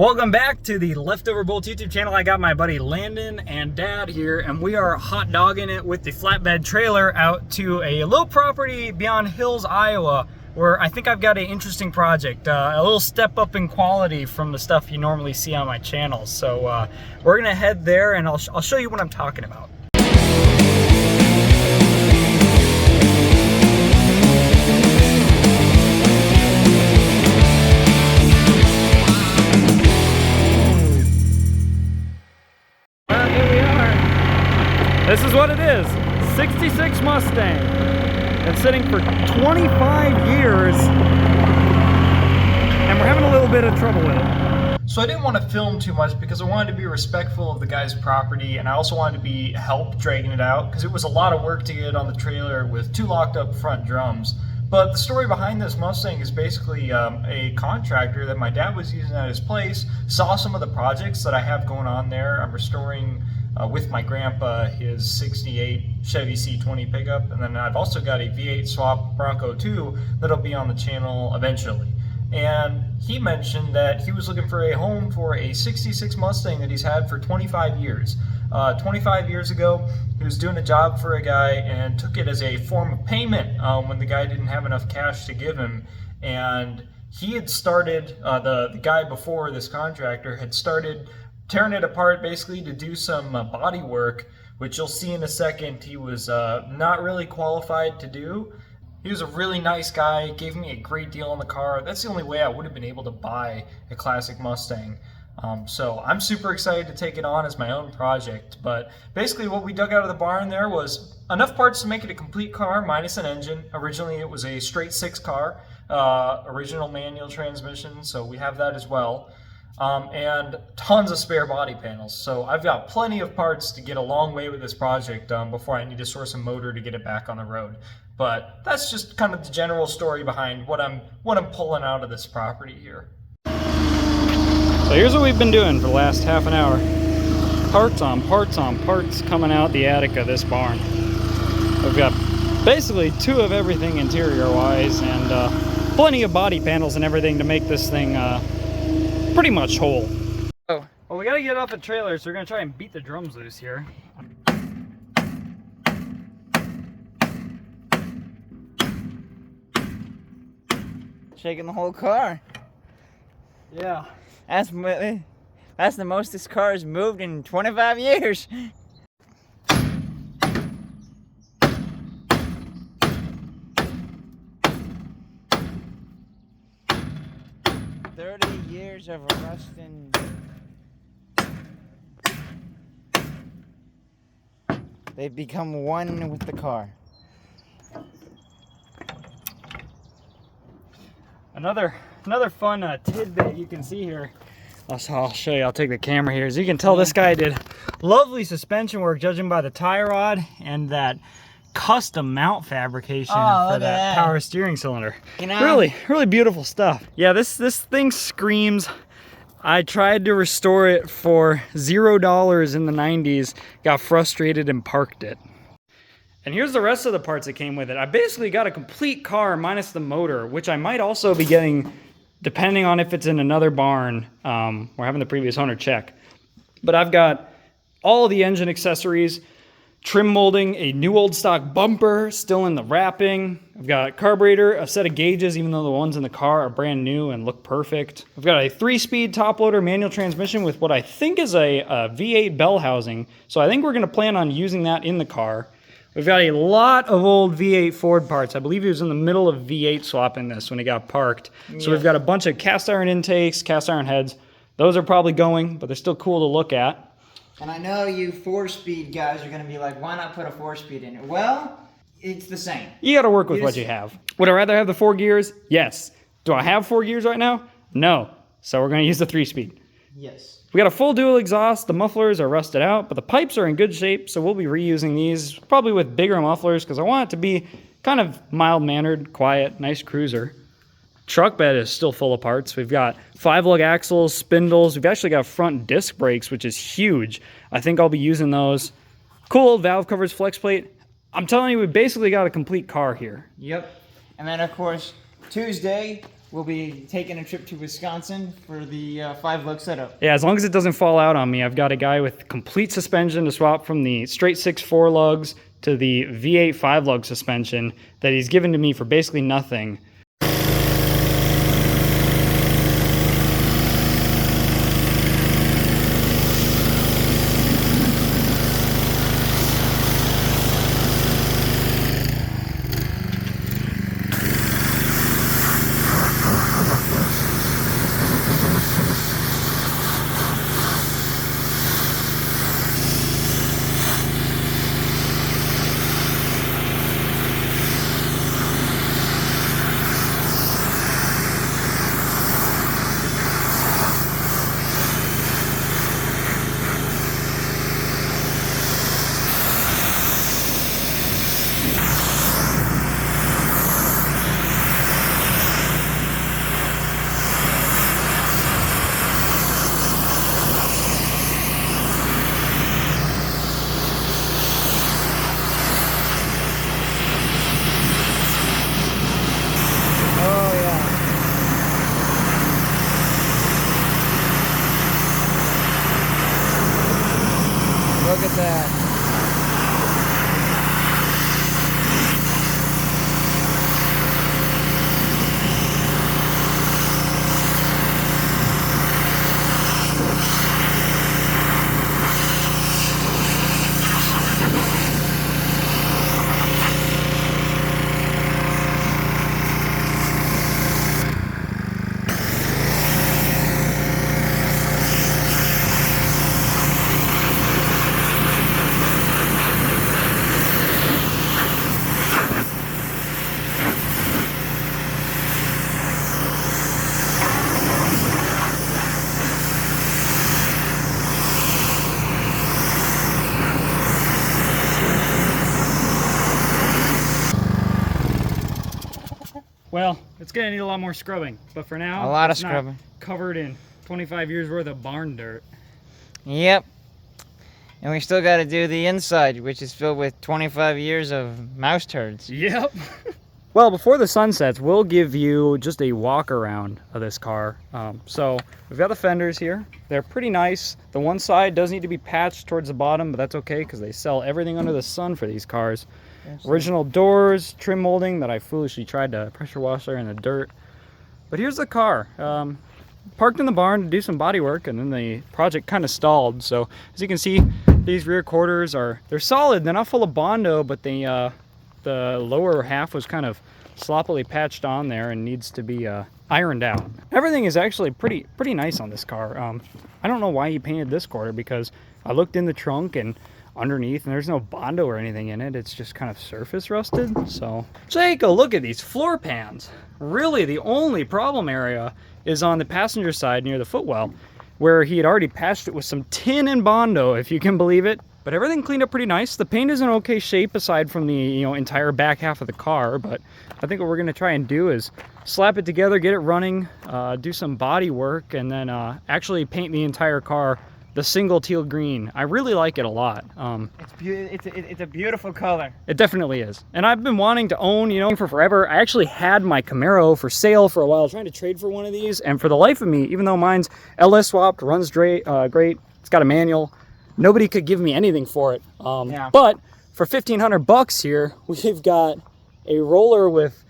Welcome back to the Leftover Bolts YouTube channel. I got my buddy Landon and Dad here, and we are hot dogging it with the flatbed trailer out to a little property beyond Hills, Iowa, where I think I've got an interesting project, a little step up in quality from the stuff you normally see on my channel. So we're gonna head there, and I'll show you what I'm talking about. This is what it is, 66 Mustang. It's sitting for 25 years, and we're having a little bit of trouble with it. So I didn't want to film too much because I wanted to be respectful of the guy's property, and I also wanted to help dragging it out because it was a lot of work to get it on the trailer with two locked up front drums. But the story behind this Mustang is basically a contractor that my dad was using at his place, saw some of the projects that I have going on there. I'm restoring with my grandpa his 68 Chevy C20 pickup, and then I've also got a V8 swap Bronco 2 that'll be on the channel eventually. And he mentioned that he was looking for a home for a 66 Mustang that he's had for 25 years. 25 years ago, he was doing a job for a guy and took it as a form of payment when the guy didn't have enough cash to give him. And he had started, the guy before this contractor had started tearing it apart basically to do some body work, which you'll see in a second he was not really qualified to do. He was a really nice guy, gave me a great deal on the car. That's the only way I would have been able to buy a classic Mustang. So I'm super excited to take it on as my own project. But basically what we dug out of the barn there was enough parts to make it a complete car minus an engine. Originally it was a straight six car, original manual transmission, so we have that as well. And tons of spare body panels. So I've got plenty of parts to get a long way with this project before I need to source a motor to get it back on the road. But that's just kind of the general story behind what I'm pulling out of this property here. So here's what we've been doing for the last half an hour. Parts on parts on parts coming out the attic of this barn. We've got basically two of everything interior wise, and plenty of body panels and everything to make this thing pretty much whole. Oh, well, we gotta get off the trailer, so we're gonna try and beat the drums loose here. Shaking the whole car. Yeah. That's the most this car has moved in 25 years. 30 years of rusting. They've become one with the car. Another fun tidbit you can see here. I'll show you. I'll take the camera here. As you can tell, this guy did lovely suspension work, judging by the tie rod and that custom mount fabrication for that power steering cylinder. You know, really beautiful stuff. Yeah, this thing screams. I tried to restore it for $0 in the 90s, got frustrated and parked it. And here's the rest of the parts that came with it. I basically got a complete car minus the motor, which I might also be getting depending on if it's in another barn. We're having the previous owner check. But I've got all of the engine accessories, trim molding, a new old stock bumper still in the wrapping. I've got carburetor, a set of gauges, even though the ones in the car are brand new and look perfect. I've got a 3-speed top loader manual transmission with what I think is a V8 bell housing. So I think we're gonna plan on using that in the car. We've got a lot of old V8 Ford parts. I believe he was in the middle of V8 swapping this when he got parked. So we've got a bunch of cast iron intakes, cast iron heads. Those are probably going, but they're still cool to look at. And I know you 4-speed guys are going to be like, why not put a 4-speed in it? Well, it's the same. You got to work with what you have. Would I rather have the 4 gears? Yes. Do I have 4 gears right now? No. So we're going to use the 3-speed. Yes. We got a full dual exhaust. The mufflers are rusted out, but the pipes are in good shape, so we'll be reusing these, probably with bigger mufflers, because I want it to be kind of mild-mannered, quiet, nice cruiser. Truck bed is still full of parts. We've got 5-lug axles, spindles. We've actually got front disc brakes, which is huge. I think I'll be using those. Cool old valve covers, flex plate. I'm telling you, we basically got a complete car here. Yep. And then, of course, Tuesday, we'll be taking a trip to Wisconsin for the 5-lug setup. Yeah, as long as it doesn't fall out on me. I've got a guy with complete suspension to swap from the straight 6 4-lugs to the V8 5-lug suspension that he's given to me for basically nothing. Look at that. Well, it's gonna need a lot more scrubbing, but for now, A lot of it's not scrubbing. covered in 25 years worth of barn dirt. Yep. And we still got to do the inside, which is filled with 25 years of mouse turds. Yep. Well, before the sun sets, we'll give you just a walk around of this car. So we've got the fenders here. They're pretty nice. The one side does need to be patched towards the bottom, but that's okay because they sell everything under the sun for these cars. Original doors, trim molding that I foolishly tried to pressure wash there in the dirt. But here's the car. Parked in the barn to do some body work, and then the project kind of stalled. So as you can see, these rear quarters they're solid. They're not full of Bondo, but the lower half was kind of sloppily patched on there and needs to be ironed out. Everything is actually pretty nice on this car. I don't know why he painted this quarter, because I looked in the trunk and underneath, and there's no Bondo or anything in it. It's just kind of surface rusted. So take a look at these floor pans. Really, the only problem area is on the passenger side near the footwell, where he had already patched it with some tin and Bondo, if you can believe it. But everything cleaned up pretty nice. The paint is in okay shape aside from the entire back half of the car. But I think what we're going to try and do is slap it together, get it running, do some body work, and then actually paint the entire car the single teal green. I really like it a lot. It's a beautiful color. It definitely is. And I've been wanting to own, for forever. I actually had my Camaro for sale for a while, trying to trade for one of these. And for the life of me, even though mine's LS swapped, runs great, it's got a manual, nobody could give me anything for it. But for $1,500 here, we've got a roller with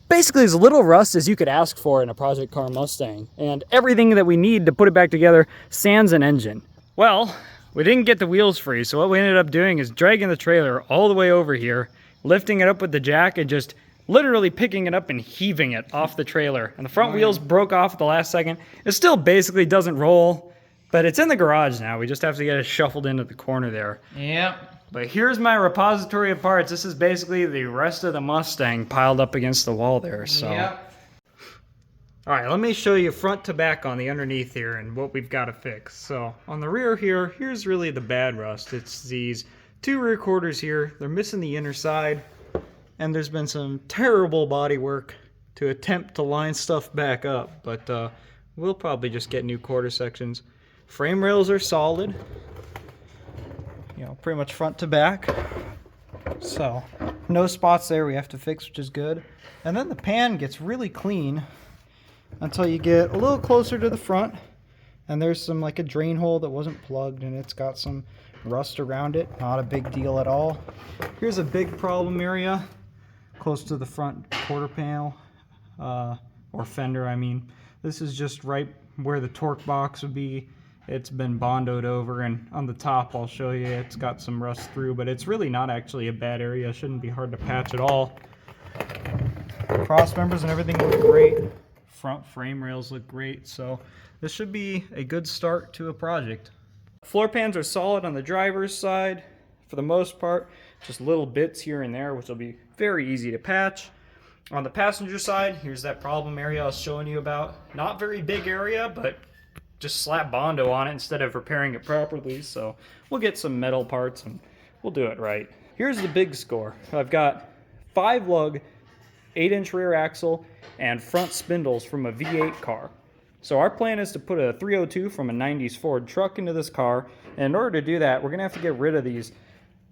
basically as little rust as you could ask for in a project car Mustang, and everything that we need to put it back together, sans an engine. Well, we didn't get the wheels free, so what we ended up doing is dragging the trailer all the way over here, lifting it up with the jack, and just literally picking it up and heaving it off the trailer. And the front wheels broke off at the last second. It still basically doesn't roll, but it's in the garage now. We just have to get it shuffled into the corner there. Yep. But here's my repository of parts. This is basically the rest of the Mustang piled up against the wall there. So, Yep. All right, let me show you front to back on the underneath here and what we've got to fix. So on the rear here, here's really the bad rust. It's these two rear quarters here. They're missing the inner side, and there's been some terrible body work to attempt to line stuff back up. But we'll probably just get new quarter sections. Frame rails are solid. Pretty much front to back. So no spots there we have to fix, which is good. And then the pan gets really clean until you get a little closer to the front. And there's some like a drain hole that wasn't plugged and it's got some rust around it. Not a big deal at all. Here's a big problem area close to the front quarter panel, or fender I mean. This is just right where the torque box would be. It's been bondoed over, and on the top I'll show you it's got some rust through, but it's really not actually a bad area. It shouldn't be hard to patch at all. Cross members and everything look great. Front frame rails look great, so this should be a good start to a project. Floor pans are solid on the driver's side for the most part, just little bits here and there which will be very easy to patch. On the passenger side, here's that problem area I was showing you about. Not very big area, but just slap Bondo on it instead of repairing it properly, so we'll get some metal parts and we'll do it right. Here's the big score. I've got 5 lug, 8-inch rear axle, and front spindles from a V8 car. So our plan is to put a 302 from a 90s Ford truck into this car, and in order to do that, we're going to have to get rid of these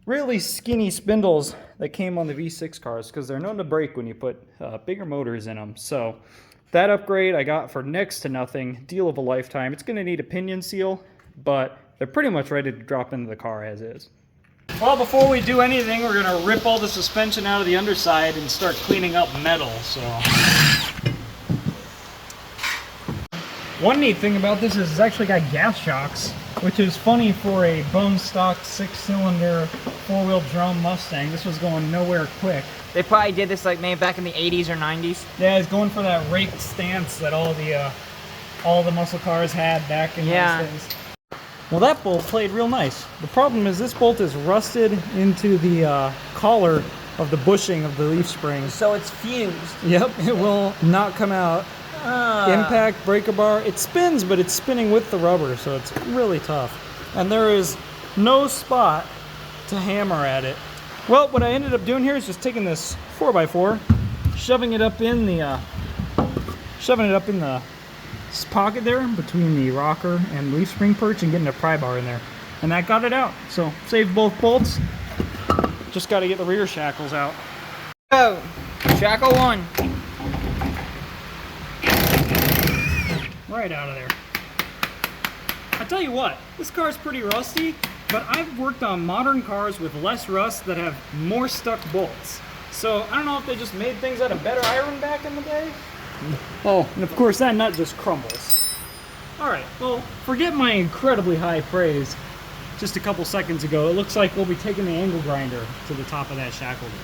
really skinny spindles that came on the V6 cars because they're known to break when you put bigger motors in them. So that upgrade I got for next to nothing, deal of a lifetime. It's going to need a pinion seal, but they're pretty much ready to drop into the car as is. Well, before we do anything, we're going to rip all the suspension out of the underside and start cleaning up metal. So one neat thing about this is it's actually got gas shocks, which is funny for a bone stock 6-cylinder 4-wheel drum Mustang. This was going nowhere quick. They probably did this like maybe back in the 80s or 90s. Yeah, it's going for that raked stance that all the muscle cars had back in those days. Well, that bolt played real nice. The problem is this bolt is rusted into the collar of the bushing of the leaf spring. So it's fused. Yep, it will not come out. Impact, breaker bar, it spins, but it's spinning with the rubber, so it's really tough. And there is no spot to hammer at it. Well, what I ended up doing here is just taking this 4x4, shoving it up in the pocket there between the rocker and leaf spring perch and getting a pry bar in there. And that got it out. So saved both bolts. Just got to get the rear shackles out. Oh, shackle 1. Right out of there. I tell you what, this car's pretty rusty, but I've worked on modern cars with less rust that have more stuck bolts. So I don't know if they just made things out of better iron back in the day. Oh, and of course that nut just crumbles. Alright, well, forget my incredibly high praise just a couple seconds ago. It looks like we'll be taking the angle grinder to the top of that shackle there.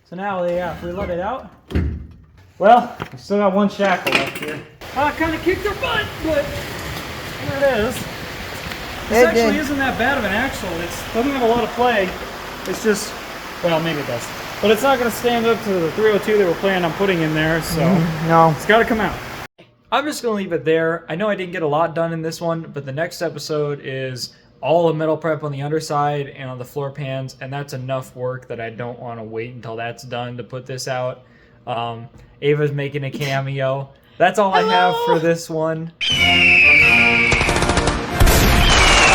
So now, if we let it out, well, we still got one shackle left here. I kind of kicked her butt, but here it is. This actually isn't that bad of an axle. It doesn't have a lot of play. It's just, well, maybe it does. But it's not going to stand up to the 302 that we're planning on putting in there, so No. It's got to come out. I'm just going to leave it there. I know I didn't get a lot done in this one, but the next episode is all the metal prep on the underside and on the floor pans, and that's enough work that I don't want to wait until that's done to put this out. Ava's making a cameo. That's all I have for this one.